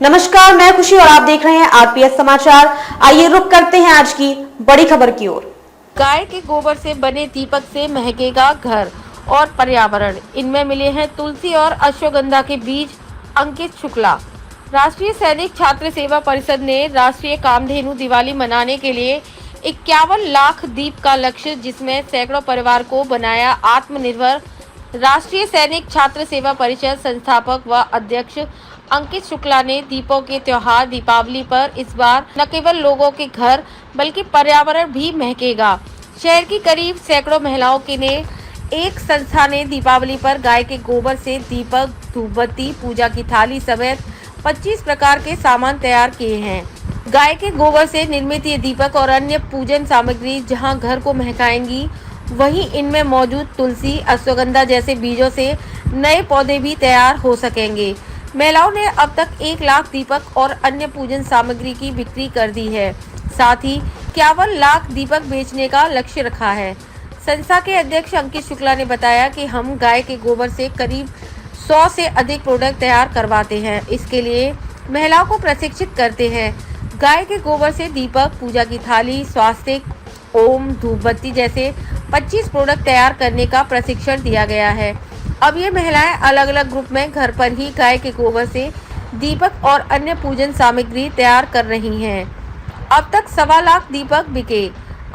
नमस्कार, मैं खुशी और आप देख रहे हैं आरपीएस समाचार। आइए रुक करते हैं आज की बड़ी खबर की ओर। गाय के गोबर से बने दीपक से महकेगा घर और पर्यावरण। इनमें मिले हैं तुलसी और अश्वगंधा के बीज। अंकित शुक्ला। राष्ट्रीय सैनिक छात्र सेवा परिषद ने राष्ट्रीय कामधेनु दिवाली मनाने के लिए 51 लाख दीप का लक्ष्य, जिसमें सैकड़ों परिवार को बनाया आत्मनिर्भर। राष्ट्रीय सैनिक छात्र सेवा परिषद संस्थापक व अध्यक्ष अंकित शुक्ला ने दीपों के त्योहार दीपावली पर इस बार न केवल लोगों के घर बल्कि पर्यावरण भी महकेगा। शहर की करीब सैकड़ों महिलाओं के ने एक संस्था ने दीपावली पर गाय के गोबर से दीपक, धूपबत्ती, पूजा की थाली समेत 25 प्रकार के सामान तैयार किए हैं। गाय के गोबर से निर्मित ये दीपक और अन्य पूजन सामग्री जहां घर को महकाएंगी, वहीं इनमें मौजूद तुलसी, अश्वगंधा जैसे बीजों से नए पौधे भी तैयार हो सकेंगे। महिलाओं ने अब तक 1 लाख दीपक और अन्य पूजन सामग्री की बिक्री कर दी है। साथ ही 51 लाख दीपक बेचने का लक्ष्य रखा है। संस्था के अध्यक्ष अंकित शुक्ला ने बताया कि हम गाय के गोबर से करीब 100 से अधिक प्रोडक्ट तैयार करवाते हैं। इसके लिए महिलाओं को प्रशिक्षित करते हैं। गाय के गोबर से दीपक, पूजा की थाली, स्वास्तिक, ओम, धूपबत्ती जैसे 25 प्रोडक्ट तैयार करने का प्रशिक्षण दिया गया है। अब ये महिलाएं अलग अलग ग्रुप में घर पर ही गाय के गोबर से दीपक और अन्य पूजन सामग्री तैयार कर रही हैं। अब तक 1.25 लाख दीपक बिके।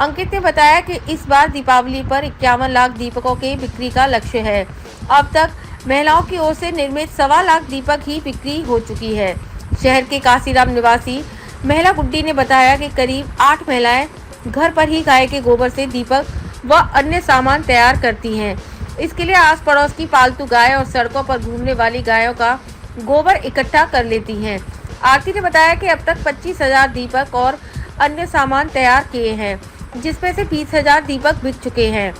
अंकित ने बताया कि इस बार दीपावली पर 51 लाख दीपकों के बिक्री का लक्ष्य है। अब तक महिलाओं की ओर से निर्मित 1.25 लाख दीपक ही बिक्री हो चुकी है। शहर के काशीराम निवासी महिला गुड्डी ने बताया कि करीब 8 महिलाएं घर पर ही गाय के गोबर से दीपक व अन्य सामान तैयार करती हैं। इसके लिए आस पड़ोस की पालतू गाय और सड़कों पर घूमने वाली गायों का गोबर इकट्ठा कर लेती हैं। आरती ने बताया कि अब तक 25,000 दीपक और अन्य सामान तैयार किए हैं, जिसमें से 20,000 दीपक बिक चुके हैं।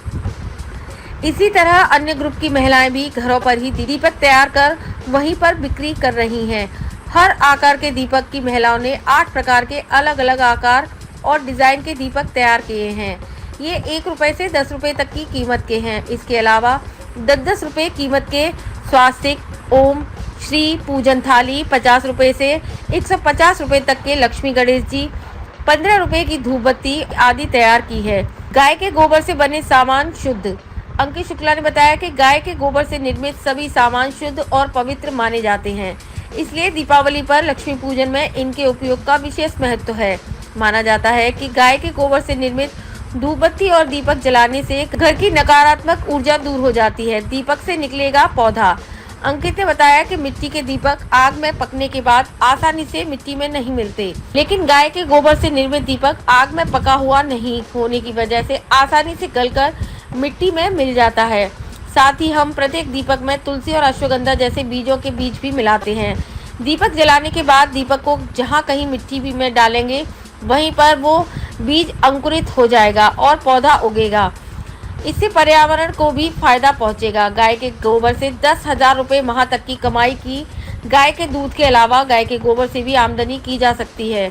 इसी तरह अन्य ग्रुप की महिलाएं भी घरों पर ही दीपक तैयार कर वहीं पर बिक्री कर रही हैं। हर आकार के दीपक की महिलाओं ने 8 प्रकार के अलग अलग आकार और डिजाइन के दीपक तैयार किए हैं। ये 1 रुपए से 10 रुपए तक की कीमत के हैं। इसके अलावा 10-10 रुपए कीमत के स्वास्तिक, ओम, श्री, पूजन थाली, 50 रुपए से 150 रुपए तक के लक्ष्मी गणेश जी, 15 रुपए की धूपबत्ती आदि तैयार की है। गाय के गोबर से बने सामान शुद्ध। अंकित शुक्ला ने बताया कि गाय के गोबर से निर्मित सभी सामान शुद्ध और पवित्र माने जाते हैं। इसलिए दीपावली पर लक्ष्मी पूजन में इनके उपयोग का विशेष महत्व है। माना जाता है कि गाय के गोबर से निर्मित धूपबत्ती और दीपक जलाने से घर की नकारात्मक ऊर्जा दूर हो जाती है। दीपक से निकलेगा पौधा। अंकित ने बताया कि मिट्टी के दीपक आग में पकने के बाद आसानी से मिट्टी में नहीं मिलते, लेकिन गाय के गोबर से निर्मित दीपक आग में पका हुआ नहीं होने की वजह से आसानी से गलकर मिट्टी में मिल जाता है। साथ ही हम प्रत्येक दीपक में तुलसी और अश्वगंधा जैसे बीजों के बीज भी मिलाते हैं। दीपक जलाने के बाद दीपक को जहाँ कहीं मिट्टी भी में डालेंगे, वहीं पर वो बीज अंकुरित हो जाएगा और पौधा उगेगा। इससे पर्यावरण को भी फायदा पहुंचेगा। गाय के गोबर से 10,000 रुपये माह तक की कमाई की। गाय के दूध के अलावा गाय के गोबर से भी आमदनी की जा सकती है।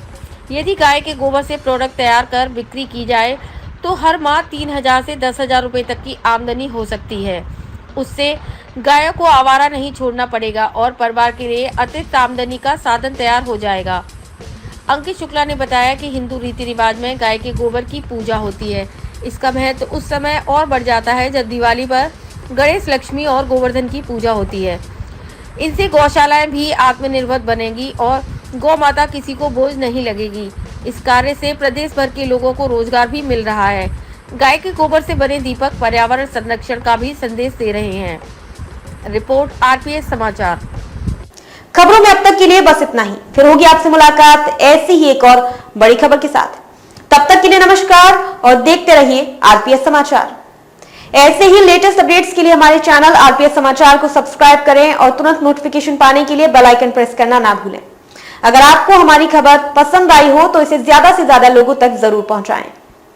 यदि गाय के गोबर से प्रोडक्ट तैयार कर बिक्री की जाए तो हर माह 3,000 से 10,000 रुपये तक की आमदनी हो सकती है। उससे गायों को आवारा नहीं छोड़ना पड़ेगा और परिवार के लिए अतिरिक्त आमदनी का साधन तैयार हो जाएगा। अंकित शुक्ला ने बताया कि हिंदू रीति रिवाज में गाय के गोबर की पूजा होती है। इसका महत्व उस समय और बढ़ जाता है जब दिवाली पर गणेश, लक्ष्मी और गोवर्धन की पूजा होती है। इनसे गौशालाएं भी आत्मनिर्भर बनेगी और गौ माता किसी को बोझ नहीं लगेगी। इस कार्य से प्रदेश भर के लोगों को रोजगार भी मिल रहा है। गाय के गोबर से बने दीपक पर्यावरण संरक्षण का भी संदेश दे रहे हैं। रिपोर्ट आरपीएस समाचार। खबरों में अब तक के लिए बस इतना ही। फिर होगी आपसे मुलाकात ऐसी ही एक और बड़ी खबर के साथ। तब तक के लिए नमस्कार और देखते रहिए आरपीएस समाचार। ऐसे ही लेटेस्ट अपडेट्स के लिए हमारे चैनल आरपीएस समाचार को सब्सक्राइब करें और तुरंत नोटिफिकेशन पाने के लिए बेल आइकन प्रेस करना ना भूलें। अगर आपको हमारी खबर पसंद आई हो तो इसे ज्यादा से ज्यादा लोगों तक जरूर पहुंचाएं।